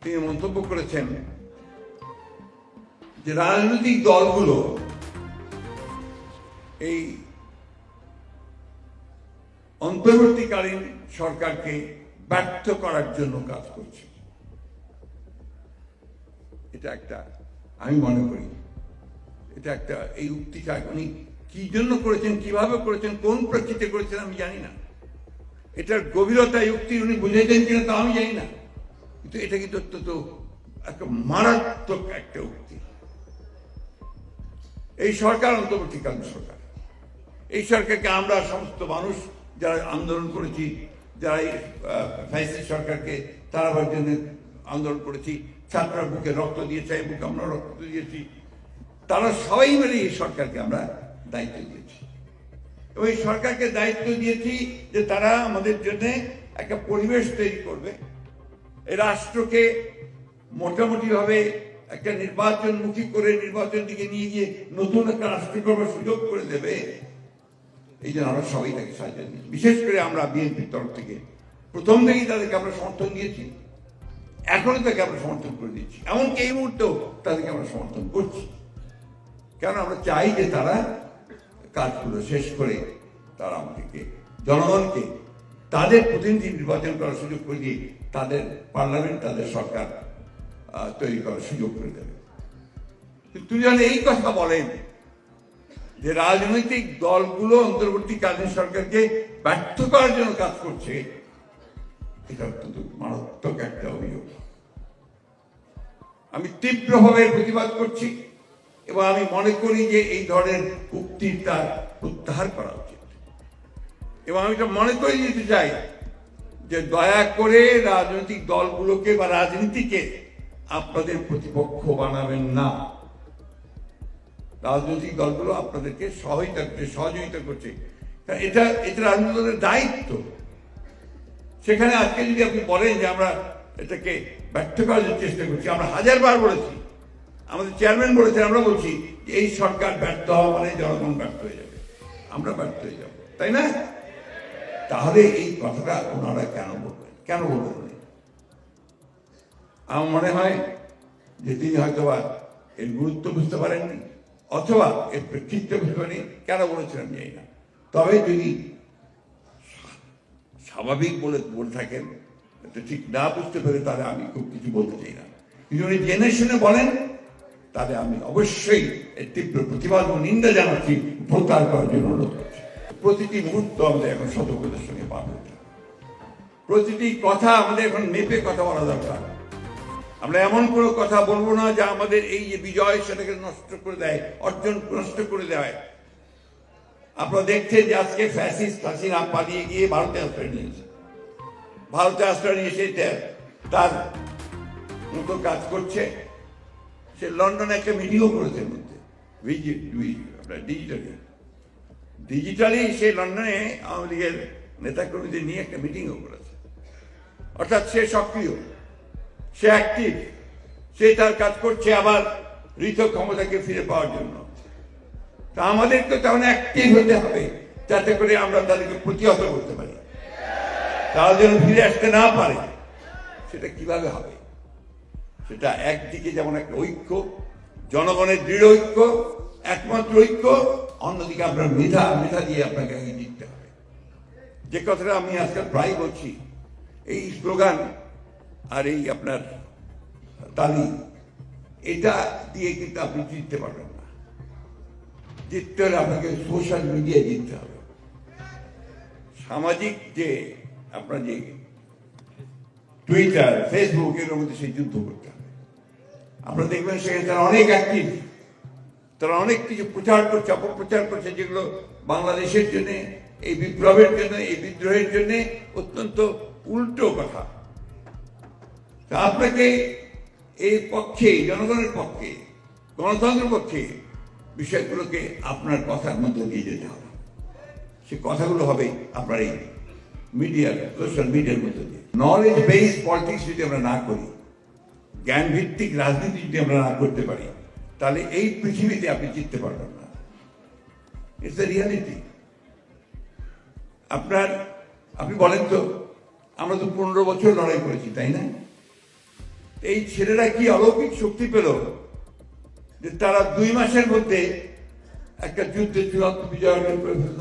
তিনি মন্তব্য করেছেন যে রাজনৈতিক দলগুলো এই অন্তর্বর্তীকালীন সরকারকে ব্যর্থ করার জন্য কাজ করছে। এটা একটা, আমি মনে করি এটা একটা, এই উক্তিটা উনি কি জন্য করেছেন, কিভাবে করেছেন, কোন প্রেক্ষিতে করেছেন আমি জানি না। এটার গভীরতা উক্তি উনি বুঝেছেন কিনা তা আমি জানি না, কিন্তু এটা কিন্তু অত্যন্ত একটা মারাত্মক একটা উক্তি। এই সরকার অন্তর্বর্তীকালীন সরকার, এই সরকারকে আমরা সমস্ত মানুষ যারা আন্দোলন করেছি, যারা এই ফ্যাসিস্ট সরকারকে তাড়াবার জন্য আন্দোলন করেছি, ছাত্ররা বুকে রক্ত দিয়েছে, এই বুকে আমরা রক্ত দিয়েছি, তারা সবাই মিলে এই সরকারকে আমরা দায়িত্ব দিয়েছি। এবং এই সরকারকে দায়িত্ব দিয়েছি যে তারা আমাদের জন্য একটা পরিবেশ তৈরি করবে, এই রাষ্ট্রকে মোটামুটিভাবে একটা নির্বাচনমুখী করে নির্বাচন দিকে নিয়ে গিয়ে নতুন একটা রাষ্ট্র করবার সুযোগ করে দেবে। এই জন্য আমরা সবাই তাকে সাহায্য দিই। বিশেষ করে আমরা বিএনপির তরফ থেকে প্রথম থেকেই তাদেরকে আমরা সমর্থন দিয়েছি, এখনো তাকে আমরা সমর্থন করে দিচ্ছি, এমনকি এই মুহূর্তেও তাদেরকে আমরা সমর্থন করছি। কেন আমরা চাই যে তারা কাজগুলো শেষ করে তারা আমাদেরকে, জনগণকে তাদের প্রতিনিধি নির্বাচন করার সুযোগ করে দিয়ে তাদের পার্লামেন্ট, তাদের সরকার তৈরি করার সুযোগ করে দেবে। কিন্তু যখন এই কথা বলেন যে রাজনৈতিক দলগুলো অন্তর্বর্তীকালীন সরকারকে ব্যর্থ করার জন্য কাজ করছে, এটা অত্যন্ত মারাত্মক একটা অভিযোগ। আমি তীব্রভাবে প্রতিবাদ করছি এবং আমি মনে করি যে এই ধরনের উক্তির তার প্রত্যাহার করা উচিত। এবং আমি এটা মনে করে দিতে চাই যে দয়া করে রাজনৈতিক দলগুলোকে বা রাজনীতিকে আপনাদের প্রতিপক্ষ বানাবেন না। রাজনৈতিক দলগুলো আপনাদেরকে সহযোগিতা করছে, এটা রাজনৈতিক দলের দায়িত্ব। সেখানে আজকে যদি আপনি বলেন যে আমরা এটাকে ব্যর্থ করার জন্য চেষ্টা করছি, আমরা হাজারবার বলেছি, আমাদের চেয়ারম্যান বলেছেন, আমরা বলছি যে এই সরকার ব্যর্থ হওয়া মানে জনগণ ব্যর্থ হয়ে যাবে, আমরা ব্যর্থ হয়ে যাব, তাই না? তাহলে এই কথাটা ওনারা কেন বলবেন? আমার মনে হয় যে তিনি হয়তোবা এর গুরুত্ব বুঝতে পারেননি, অথবা এর প্রেক্ষিতে বুঝতে পারেনি। কেন বলেছিলাম জানি না, তবে যদি স্বাভাবিক বলে থাকেন, এটা ঠিক না বুঝতে পেরে, তাহলে আমি খুব কিছু বলতে চাই না। কিন্তু উনি জেনে শুনে বলেন, তাহলে আমি অবশ্যই এর তীব্র প্রতিবাদ ও নিন্দা জানাচ্ছি, প্রত্যাহার করার জন্য অনুরোধ করছি। প্রতিটি মুহূর্ত আমাদের এখন সতর্কতার সঙ্গে পার হতে হবে। প্রতিটি কথা আমাদের এখন মেপে কথা বলা দরকার। আমরা এমন কোনো কথা বলবো না যা আমাদের এই যে বিজয়, সেটাকে নষ্ট করে দেয়, অর্জন নষ্ট করে দেয়। আপনারা দেখছেন যে আজকে ফ্যাসিস্ট হাসিনা পালিয়ে গিয়ে ভারতে আশ্রয় নিয়েছে। ভারতে আশ্রয় নিয়ে সে তার মতো কাজ করছে। সে লন্ডনে একটা মিটিংও করেছে, মধ্যে ডিজিটালি সে লন্ডনে আওয়ামী লীগের নেতাকর্মীদের নিয়ে একটা মিটিংও করেছে। অর্থাৎ সে সক্রিয়, সে অ্যাক্টিভ, সে তার কাজ করছে আবার ঋত ক্ষমতাকে ফিরে পাওয়ার জন্য। তা আমাদেরকে তেমন অ্যাক্টিভ হতে হবে যাতে করে আমরা তাদেরকে প্রতিহত করতে পারি, তারা যেন ফিরে আসতে না পারে। সেটা কিভাবে হবে? সেটা একদিকে যেমন একটা ঐক্য, জনগণের দৃঢ় ঐক্য, একমাত্র ঐক্য, অন্যদিকে আপনার মেধা দিয়ে আপনাকে আগে জিততে হবে। যে কথাটা আমি আজকাল প্রায় বলছি, এই স্লোগান আর এই আপনার তালি, এটা দিয়ে কিন্তু আপনি জিততে পারবেন না। জিততে হলে আপনাকে সোশ্যাল মিডিয়ায় জিততে হবে। সামাজিক যে আপনার যে টুইটার, ফেসবুক, এর মধ্যে সেই যুদ্ধ করতে হবে। আপনারা দেখবেন সেখানে তারা অনেক অ্যাক্টিভ, তারা অনেক কিছু প্রচার করছে, অপপ্রচার করছে, যেগুলো বাংলাদেশের জন্য, এই বিপ্লবের জন্য, এই বিদ্রোহের জন্য অত্যন্ত উল্টো কথা। আপনাকে এই পক্ষে, জনগণের পক্ষে, গণতন্ত্রের পক্ষে বিষয়গুলোকে আপনার কথার মধ্যে দিয়ে যেতে হবে। সে কথাগুলো হবে আপনার এই মিডিয়ার, সোশ্যাল মিডিয়ার মধ্যে দিয়ে। নলেজ বেসড পলিটিক্স যদি আমরা না করি, জ্ঞান ভিত্তিক রাজনীতি যদি আমরা না করতে পারি, তাহলে এই পৃথিবীতে আপনি জিততে পারবেন না। It's the reality. আপনি বলেন তো, আমরা তো 15 বছর লড়াই করেছি, তাই না? এই ছেলেরা কি অলৌকিক শক্তি পেল যে তারা 2 মাসের মধ্যে একটা যুদ্ধে চূড়ান্ত বিজয় অর্জন করে ফেলল।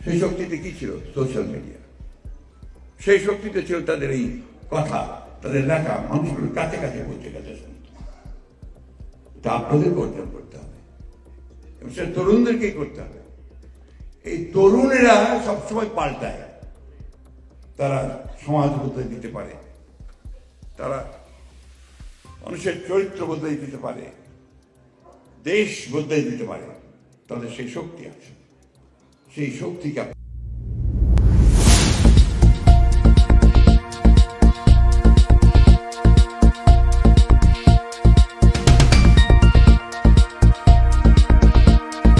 সেই শক্তিতে কি ছিল? Social media. সেই শক্তিতে ছিল তাদের এই কথা, তাদের লেখা মানুষগুলোর কাছে কাছে পৌঁছে গেছে। তা আপনাদেরকে অর্জন করতে হবে এবং সে তরুণদেরকেই করতে হবে। এই তরুণেরা সবসময় পাল্টায়, তারা সমাজ বদলে দিতে পারে, তারা মানুষের চরিত্র বদলে দিতে পারে, দেশ বদলে দিতে পারে। তাদের সেই শক্তি আছে, সেই শক্তিকে